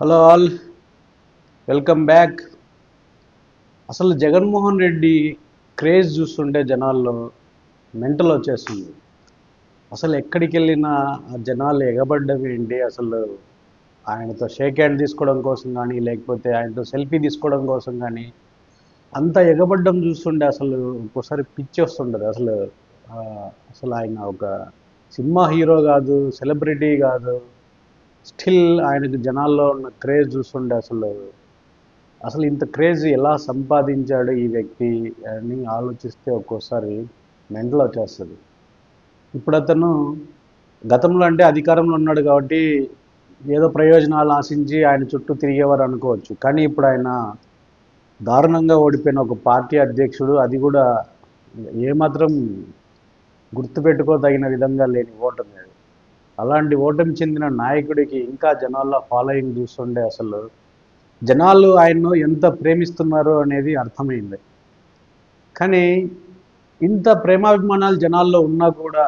Hello all, welcome back. అసలు Jaganmohan Reddy craze చూస్తుంటే జనాల్లో మెంటల్ వచ్చేస్తుంది. అసలు ఎక్కడికి వెళ్ళినా ఆ జనాలు ఎగబడ్డం ఏంటి, అసలు ఆయనతో షేక్ హ్యాండ్ తీసుకోవడం కోసం కానీ లేకపోతే ఆయనతో సెల్ఫీ తీసుకోవడం కోసం కానీ అంత ఎగబడ్డం చూస్తుంటే అసలు ఒక్కోసారి పిచ్చి వస్తుంటుంది. ఆ, అసలు ఆయన ఒక సినిమా హీరో కాదు, సెలబ్రిటీ కాదు, స్టిల్ ఆయనకు జనాల్లో ఉన్న క్రేజ్ చూస్తుంటే అసలు అసలు ఇంత క్రేజ్ ఎలా సంపాదించాడు ఈ వ్యక్తి అని ఆలోచిస్తే ఒక్కోసారి మెంటల్ వచ్చేస్తుంది. ఇప్పుడు అతను గతంలో అంటే అధికారంలో ఉన్నాడు కాబట్టి ఏదో ప్రయోజనాలు ఆశించి ఆయన చుట్టూ తిరిగేవారు అనుకోవచ్చు. కానీ ఇప్పుడు ఆయన దారుణంగా ఓడిపోయిన ఒక పార్టీ అధ్యక్షుడు, అది కూడా ఏమాత్రం గుర్తుపెట్టుకోదగిన విధంగా లేని ఓటమి అది. అలాంటి ఓటమి చెందిన నాయకుడికి ఇంకా జనాల్లో ఫాలోయింగ్ చూస్తుంటే అసలు జనాలు ఆయన్ను ఎంత ప్రేమిస్తున్నారు అనేది అర్థమైంది. కానీ ఇంత ప్రేమాభిమానాలు జనాల్లో ఉన్నా కూడా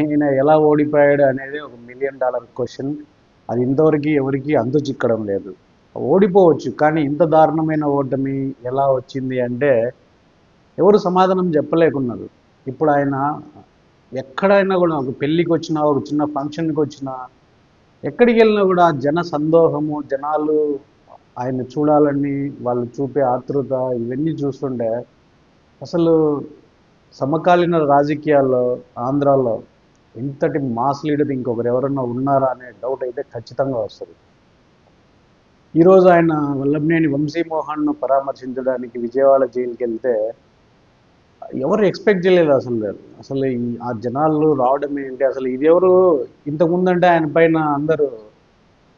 ఈయన ఎలా ఓడిపోయాడు అనేది ఒక $1,000,000 క్వశ్చన్. అది ఇంతవరకు ఎవరికి అంతు చిక్కడం లేదు. ఓడిపోవచ్చు, కానీ ఇంత దారుణమైన ఓటమి ఎలా వచ్చింది అంటే ఎవరు సమాధానం చెప్పలేకున్నారు. ఇప్పుడు ఆయన ఎక్కడైనా కూడా ఒక పెళ్ళికి వచ్చినా, ఒక చిన్న ఫంక్షన్కి వచ్చినా, ఎక్కడికి వెళ్ళినా కూడా జన సందోహము, జనాలు ఆయన చూడాలని వాళ్ళు చూపే ఆతృత, ఇవన్నీ చూస్తుంటే అసలు సమకాలీన రాజకీయాల్లో ఆంధ్రాలో ఇంతటి మాస్ లీడర్ ఇంకొకరు ఎవరన్నా ఉన్నారా అనే డౌట్ అయితే ఖచ్చితంగా వస్తుంది. ఈరోజు ఆయన వల్లభనేని వంశీమోహన్ను పరామర్శించడానికి విజయవాడ జైలుకి వెళ్తే ఎవరు ఎక్స్పెక్ట్ చేయలేదు. అసలు ఆ జనాలు రావడం ఏంటి, అసలు ఇది ఎవరు? ఇంతకుముందంటే ఆయన పైన అందరూ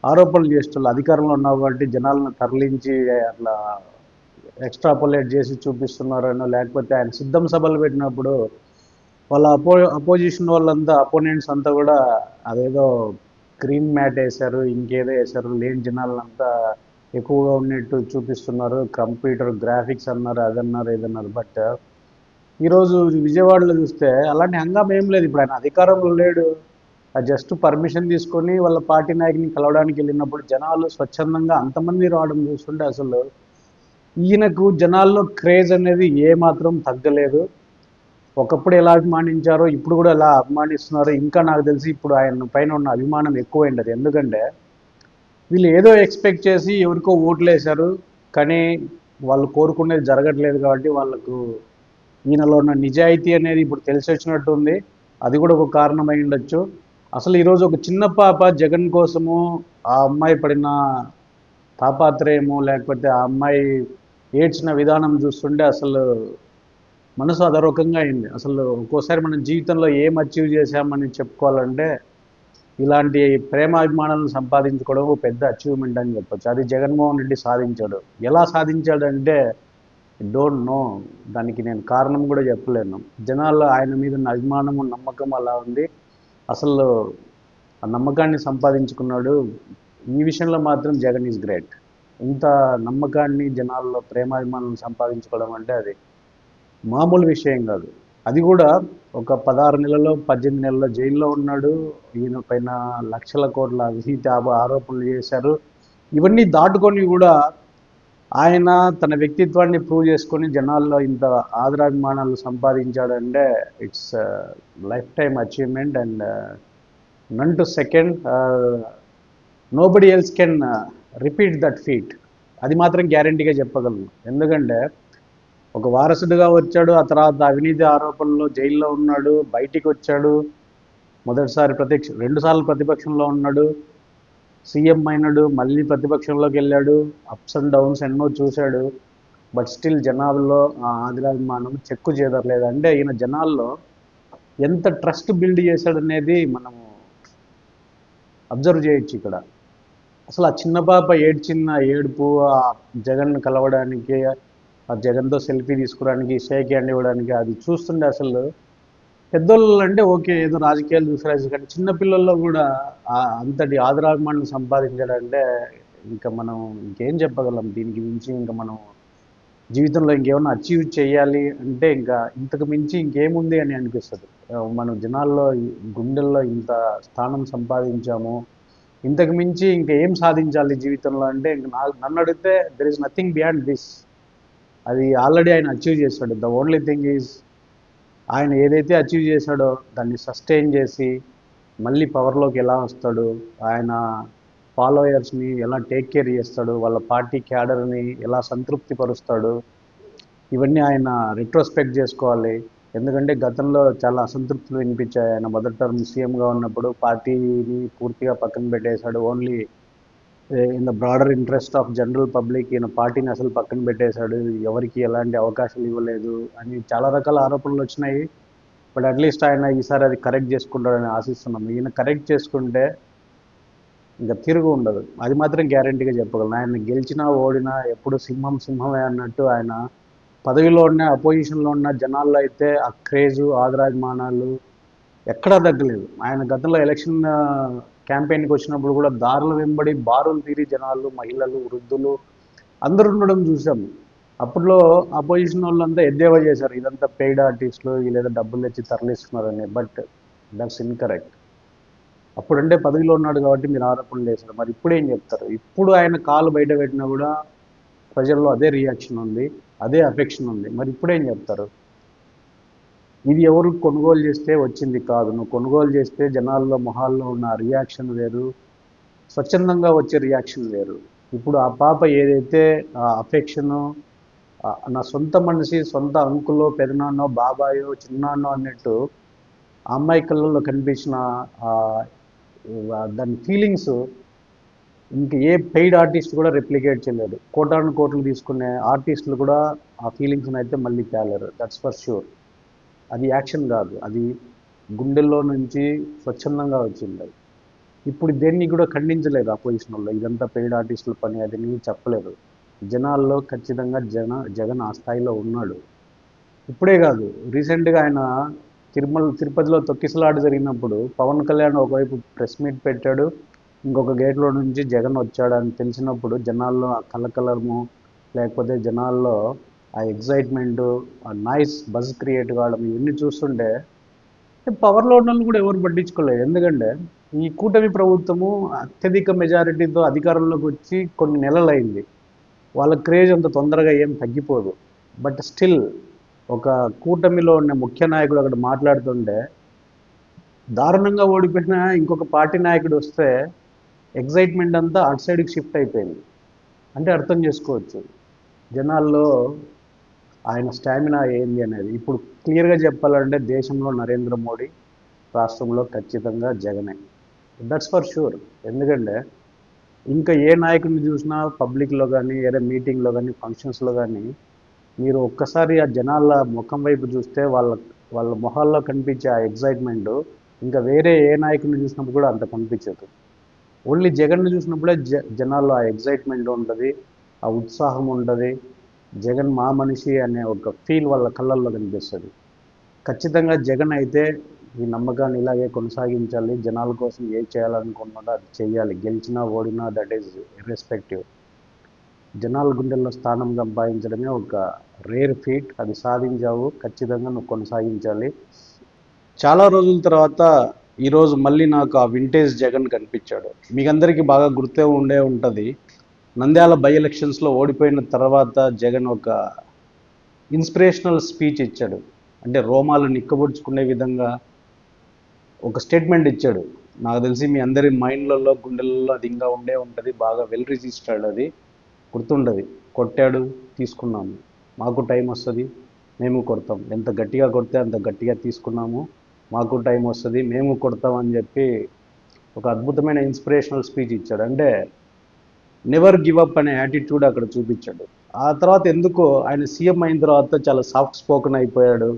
ఆరోపణలు చేస్తున్నారు, అధికారంలో ఉన్నావు కాబట్టి జనాలను తరలించి అట్లా ఎక్స్ట్రాపులేట్ చేసి చూపిస్తున్నారనో, లేకపోతే ఆయన సిద్ధం సభలు పెట్టినప్పుడు వాళ్ళ అపోజిషన్ వాళ్ళంతా, అపోనెంట్స్ అంతా కూడా అదేదో గ్రీన్ మ్యాట్ వేశారు, ఇంకేదో వేశారు, లేని జనాలంతా ఎక్కువగా ఉన్నట్టు చూపిస్తున్నారు, కంప్యూటర్ గ్రాఫిక్స్ అన్నారు, అదన్నారు, ఇదన్నారు. బట్ ఈరోజు విజయవాడలో చూస్తే అలాంటి హంగామా ఏం లేదు. ఇప్పుడు ఆయన అధికారంలో లేడు, జస్ట్ పర్మిషన్ తీసుకొని వాళ్ళ పార్టీ నాయకుని కలవడానికి వెళ్ళినప్పుడు జనాలు స్వచ్ఛందంగా అంతమంది రావడం చూస్తుంటే అసలు ఈయనకు జనాల్లో క్రేజ్ అనేది ఏమాత్రం తగ్గలేదు. ఒకప్పుడు ఎలా అభిమానించారో ఇప్పుడు కూడా ఎలా అభిమానిస్తున్నారు. ఇంకా నాకు తెలిసి ఇప్పుడు ఆయన పైన ఉన్న అభిమానం ఎక్కువైంది. ఎందుకంటే వీళ్ళు ఏదో ఎక్స్పెక్ట్ చేసి ఎవరికో ఓట్లు వేశారు, కానీ వాళ్ళు కోరుకునేది జరగట్లేదు కాబట్టి వాళ్ళకు ఈయనలో ఉన్న నిజాయితీ అనేది ఇప్పుడు తెలిసి వచ్చినట్టు ఉంది. అది కూడా ఒక కారణమై ఉండొచ్చు. అసలు ఈరోజు ఒక చిన్న పాప జగన్ కోసము ఆ అమ్మాయి పడిన తాపాత్రయము, లేకపోతే ఆ అమ్మాయి ఏడ్చిన విధానం చూస్తుంటే అసలు మనసు అదొరకంగా అయింది. అసలు ఒక్కోసారి మన జీవితంలో ఏం అచీవ్ చేశామని చెప్పుకోవాలంటే ఇలాంటి ప్రేమాభిమానాలను సంపాదించుకోవడం ఒక పెద్ద అచీవ్మెంట్ అని చెప్పొచ్చు. అది జగన్మోహన్ రెడ్డి సాధించాడు. ఎలా సాధించాడంటే డోంట్ నో, దానికి నేను కారణం కూడా చెప్పలేను. జనాల్లో ఆయన మీద ఉన్న అభిమానము, నమ్మకం అలా ఉంది. అసలు ఆ నమ్మకాన్ని సంపాదించుకున్నాడు. ఈ విషయంలో మాత్రం జగన్ ఈజ్ గ్రేట్. ఇంత నమ్మకాన్ని జనాల్లో ప్రేమాభిమానం సంపాదించుకోవడం అంటే అది మామూలు విషయం కాదు. అది కూడా ఒక 16 నెలల్లో 18 నెలల్లో జైల్లో ఉన్నాడు. ఈయన పైన లక్షల కోట్ల అవినీతి ఆరోపణలు చేశారు. ఇవన్నీ దాటుకొని కూడా ఆయన తన వ్యక్తిత్వాన్ని ప్రూవ్ చేసుకొని జనాల్లో ఇంత ఆదరాభిమానాలు సంపాదించాడంటే it's life time achievement. And none to second, nobody else can repeat that feat. అది మాత్రం గ్యారంటీగా చెప్పగలను. ఎందుకంటే ఒక వారసుడిగా వచ్చాడు, ఆ తర్వాత అవినీతి ఆరోపణలో జైల్లో ఉన్నాడు, బయటికి వచ్చాడు, మొదటిసారి 2 సార్లు ప్రతిపక్షంలో ఉన్నాడు, సీఎం అయినాడు, మళ్ళీ ప్రతిపక్షంలోకి వెళ్ళాడు, అప్స్ అండ్ డౌన్స్ ఎన్నో చూశాడు. బట్ స్టిల్ జనాల్లో ఆ ఆదిరాభిమానం చెక్కు చెదరలేదు. అంటే ఈయన జనాల్లో ఎంత ట్రస్ట్ బిల్డ్ చేశాడనేది మనము అబ్జర్వ్ చేయొచ్చు ఇక్కడ. అసలు ఆ చిన్న పాప ఏడ్చిన ఏడుపు, ఆ జగన్ కలవడానికి, ఆ జగన్తో సెల్ఫీ తీసుకోవడానికి, షేక్ హ్యాండ్ ఇవ్వడానికి, అది చూస్తుంటే అసలు పెద్దోళ్ళు అంటే ఓకే, ఏదో రాజకీయాలు చూసారు, కానీ చిన్నపిల్లల్లో కూడా అంతటి ఆదరాభిమానం సంపాదించాడంటే ఇంకా మనం ఇంకేం చెప్పగలం దీనికి మించి? ఇంకా మనం జీవితంలో ఇంకేమన్నా అచీవ్ చేయాలి అంటే ఇంకా ఇంతకు మించి ఇంకేముంది అని అనిపిస్తుంది. మనం జనాల్లో గుండెల్లో ఇంత స్థానం సంపాదించాము, ఇంతకు మించి ఇంకా ఏం సాధించాలి జీవితంలో అంటే ఇంక నన్ను అడిగితే there is nothing beyond this. అది ఆల్రెడీ ఆయన అచీవ్ చేశాడు. ద ఓన్లీ థింగ్ ఈజ్ ఆయన ఏదైతే అచీవ్ చేశాడో దాన్ని సస్టైన్ చేసి మళ్ళీ పవర్లోకి ఎలా వస్తాడు, ఆయన ఫాలోయర్స్ని ఎలా టేక్ కేర్ చేస్తాడు, వాళ్ళ పార్టీ క్యాడర్ని ఎలా సంతృప్తి పరుస్తాడు, ఇవన్నీ ఆయన రిట్రోస్పెక్ట్ చేసుకోవాలి. ఎందుకంటే గతంలో చాలా అసంతృప్తులు వినిపించాయి. ఆయన మొదటి టర్మ్ సీఎంగా ఉన్నప్పుడు పార్టీని పూర్తిగా పక్కన పెట్టేశాడు. Only in the broader interest of general public ఈయన పార్టీని అసలు పక్కన పెట్టేశాడు, ఎవరికి ఎలాంటి అవకాశాలు ఇవ్వలేదు అని చాలా రకాల ఆరోపణలు వచ్చినాయి. బట్ అట్లీస్ట్ ఆయన ఈసారి అది కరెక్ట్ చేసుకుంటాడని ఆశిస్తున్నాం. ఈయన కరెక్ట్ చేసుకుంటే ఇంకా తిరుగు ఉండదు, అది మాత్రం గ్యారంటీగా చెప్పగలను. ఆయన గెలిచినా ఓడినా ఎప్పుడు సింహం సింహమే అన్నట్టు ఆయన పదవిలో ఉన్న అపోజిషన్లో ఉన్న జనాల్లో అయితే ఆ క్రేజు ఆదరాభిమానాలు ఎక్కడా తగ్గలేదు. ఆయన గతంలో ఎలక్షన్ క్యాంపెయిన్కి వచ్చినప్పుడు కూడా దారుల వెంబడి బారులు తీరి జనాలు, మహిళలు, వృద్ధులు అందరూ ఉండడం చూసాము. అప్పట్లో అపోజిషన్ వాళ్ళంతా ఎద్దేవా చేశారు, ఇదంతా పెయిడ్ ఆర్టిస్టులు, వీళ్ళేదో డబ్బులు తెచ్చి తరలిస్తున్నారని. But that's incorrect. అప్పుడంటే పదవిలో ఉన్నాడు కాబట్టి మీరు ఆరోపణలు చేశారు. మరి ఇప్పుడు ఏం చెప్తారు? ఇప్పుడు ఆయన కాలు బయట పెట్టినా కూడా ప్రజల్లో అదే రియాక్షన్ ఉంది, అదే అఫెక్షన్ ఉంది. మరి ఇప్పుడేం చెప్తారు? ఇది ఎవరు కొనుగోలు చేస్తే వచ్చింది కాదు. నువ్వు కొనుగోలు చేస్తే జనాల్లో మొహాల్లో ఉన్న రియాక్షన్ వేరు, స్వచ్ఛందంగా వచ్చే రియాక్షన్ వేరు. ఇప్పుడు ఆ పాప ఏదైతే ఆ అఫెక్షను, నా సొంత మనిషి, సొంత అంకులో, పెదనాన్నో, బాబాయో, చిన్నాన్నో అన్నట్టు ఆ అమ్మాయి కళ్ళల్లో కనిపించిన దాని ఫీలింగ్స్ ఇంక ఏ పెయిడ్ ఆర్టిస్ట్ కూడా రెప్లికేట్ చేయలేడు. కోటాను కోట్లు తీసుకునే ఆర్టిస్టులు కూడా ఆ ఫీలింగ్స్ని అయితే మళ్ళీ తేలేరు. That's for sure. అది యాక్షన్ కాదు, అది గుండెల్లో నుంచి స్వచ్ఛందంగా వచ్చింది. అది ఇప్పుడు దేన్ని కూడా ఖండించలేదు అపోజిషన్ వాళ్ళు, ఇదంతా పెయిడ్ ఆర్టిస్టుల పని అది నీ చెప్పలేదు. జనాల్లో ఖచ్చితంగా జగన్ ఆ స్థాయిలో ఉన్నాడు. ఇప్పుడే కాదు, రీసెంట్గా ఆయన తిరుపతిలో తొక్కిసలాట జరిగినప్పుడు పవన్ కళ్యాణ్ ఒకవైపు ప్రెస్ మీట్ పెట్టాడు, ఇంకొక గేట్లో నుంచి జగన్ వచ్చాడని తెలిసినప్పుడు జనాల్లో ఆ కలకలము, లేకపోతే జనాల్లో ఆ ఎగ్జైట్మెంటు, ఆ నాయిస్ బజ్ క్రియేట్ కావడం, ఇవన్నీ చూస్తుంటే పవర్లో ఉన్న వాళ్ళు కూడా ఎవరు పట్టించుకోలేదు. ఎందుకంటే ఈ కూటమి ప్రభుత్వము అత్యధిక మెజారిటీతో అధికారంలోకి వచ్చి కొన్ని నెలలైంది. వాళ్ళ క్రేజ్ అంత తొందరగా ఏం తగ్గిపోదు. బట్ స్టిల్ ఒక కూటమిలో ఉన్న ముఖ్య నాయకుడు అక్కడ మాట్లాడుతుంటే దారుణంగా ఓడిపోయిన ఇంకొక పార్టీ నాయకుడు వస్తే ఎగ్జైట్మెంట్ అంతా అటు సైడ్కి షిఫ్ట్ అయిపోయింది. అంటే అర్థం చేసుకోవచ్చు జనాల్లో ఆయన స్టామినా ఏంది అనేది. ఇప్పుడు క్లియర్గా చెప్పాలంటే దేశంలో నరేంద్ర మోడీ, రాష్ట్రంలో ఖచ్చితంగా జగనే. That's for sure. ఎందుకంటే ఇంకా ఏ నాయకుడిని చూసినా పబ్లిక్లో కానీ, ఏదో మీటింగ్లో కానీ, ఫంక్షన్స్లో కానీ మీరు ఒక్కసారి ఆ జనాల ముఖం వైపు చూస్తే వాళ్ళ మొహాల్లో కనిపించే ఆ ఎగ్జైట్మెంట్ ఇంకా వేరే ఏ నాయకుడిని చూసినప్పుడు కూడా అంత కనిపించదు. ఓన్లీ జగన్ను చూసినప్పుడే జనాల్లో ఆ ఎగ్జైట్మెంట్ ఉంటుంది, ఆ ఉత్సాహం ఉంటుంది. జగన్ మా మనిషి అనే ఒక ఫీల్ వాళ్ళ కళ్ళల్లో కనిపిస్తుంది. ఖచ్చితంగా జగన్ అయితే ఈ నమ్మకాన్ని ఇలాగే కొనసాగించాలి. జనాల కోసం ఏం చేయాలనుకున్నాడో అది చేయాలి. గెలిచినా ఓడినా దట్ ఈజ్ ఇర్రెస్పెక్టివ్. జనాల గుండెల్లో స్థానం సంపాదించడమే ఒక రేర్ ఫీట్. అది సాధించావు, ఖచ్చితంగా నువ్వు కొనసాగించాలి. చాలా రోజుల తర్వాత ఈరోజు మళ్ళీ నాకు ఆ వింటేజ్ జగన్ కనిపించాడు. మీకందరికీ బాగా గుర్తే ఉంటుంది, నంద్యాల బై ఎలక్షన్స్లో ఓడిపోయిన తర్వాత జగన్ ఒక ఇన్స్పిరేషనల్ స్పీచ్ ఇచ్చాడు. అంటే రోమాలు నిక్కబుడుచుకునే విధంగా ఒక స్టేట్మెంట్ ఇచ్చాడు. నాకు తెలిసి మీ అందరి మైండ్లలో, గుండెలలో అది ఇంకా ఉంటుంది. బాగా వెల్ రిజిస్టర్డ్, అది గుర్తుండదు. కొట్టాడు, తీసుకున్నాము, మాకు టైం వస్తుంది, మేము కొడతాం. ఎంత గట్టిగా కొడితే అంత గట్టిగా తీసుకున్నాము, మాకు టైం వస్తుంది, మేము కొడతామని చెప్పి ఒక అద్భుతమైన ఇన్స్పిరేషనల్ స్పీచ్ ఇచ్చాడు. అంటే నెవర్ గివ్ అప్ అనే యాటిట్యూడ్ అక్కడ చూపించాడు. ఆ తర్వాత ఎందుకో ఆయన సీఎం అయిన తర్వాత చాలా సాఫ్ట్ స్పోకెన్ అయిపోయాడు.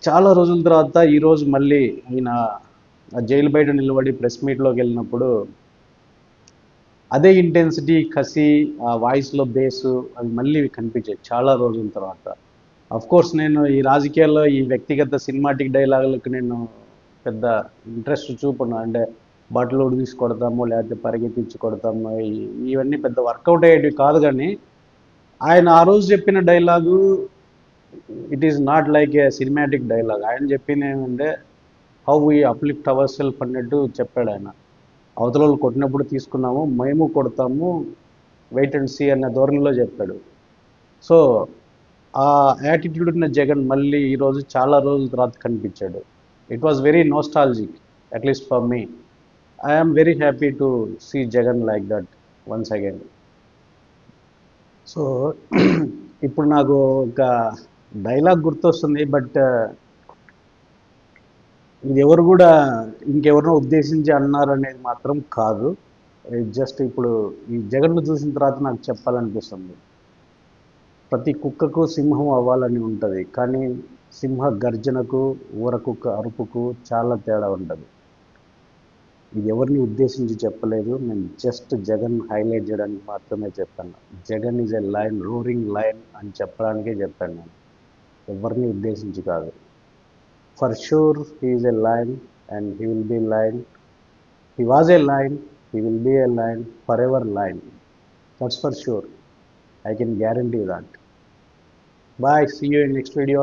చాలా రోజుల తర్వాత ఈరోజు మళ్ళీ ఈయన జైలు బయట నిలబడి ప్రెస్ మీట్లోకి వెళ్ళినప్పుడు అదే ఇంటెన్సిటీ, కసి, ఆ వాయిస్లో బేసు అవి మళ్ళీ కనిపించాయి చాలా రోజుల తర్వాత. కోర్స్ నేను ఈ రాజకీయాల్లో ఈ వ్యక్తిగత సినిమాటిక్ డైలాగులకు నేను పెద్ద ఇంట్రెస్ట్ చూపను. అంటే బట్టలు ఉడిదీసి కొడతాము, లేకపోతే పరిగెత్తించి కొడతాము, ఇవన్నీ పెద్ద వర్కౌట్ అయ్యేటివి కాదు. కానీ ఆయన ఆ రోజు చెప్పిన dialogue it is not like A cinematic dialogue. ఆయన చెప్పింది ఏమంటే how we uplift our self అన్నట్టు చెప్పాడు ఆయన. అవతల వాళ్ళు కొట్టినప్పుడు తీసుకున్నాము, మేము కొడతాము, వెయిట్ అండ్ సీ అన్న ధోరణిలో చెప్పాడు. సో ఆ యాటిట్యూడ్ ఉన్న జగన్ మళ్ళీ ఈరోజు చాలా రోజుల తర్వాత కనిపించాడు. It was very nostalgic, at least for me. I'm very happy to see Jagan like that once again. So ఇప్పుడు నాకు ఒక డైలాగ్ గుర్తొస్తుంది, బట్ ఇది ఎవరు కూడా ఇంకెవరినో ఉద్దేశించి అన్నారు అనేది మాత్రం కాదు. జస్ట్ ఇప్పుడు ఈ జగన్ను చూసిన తర్వాత నాకు చెప్పాలనిపిస్తుంది. ప్రతి కుక్కకు సింహం అవ్వాలని ఉంటుంది, కానీ సింహ గర్జనకు ఊరకుక్క అరుపుకు చాలా తేడా ఉంటుంది. ఇది ఎవరిని ఉద్దేశించి చెప్పలేదు, నేను జస్ట్ జగన్ హైలైట్ చేయడానికి మాత్రమే చెప్పాను. Jagan is a lion, roaring lion అని చెప్పడానికే చెప్పాను నేను, ఎవరిని ఉద్దేశించి కాదు. For sure he is a lion and he will be lion. He was a lion, he will be a lion, forever lion. That's for sure. I can guarantee that. Bye. See you in next video.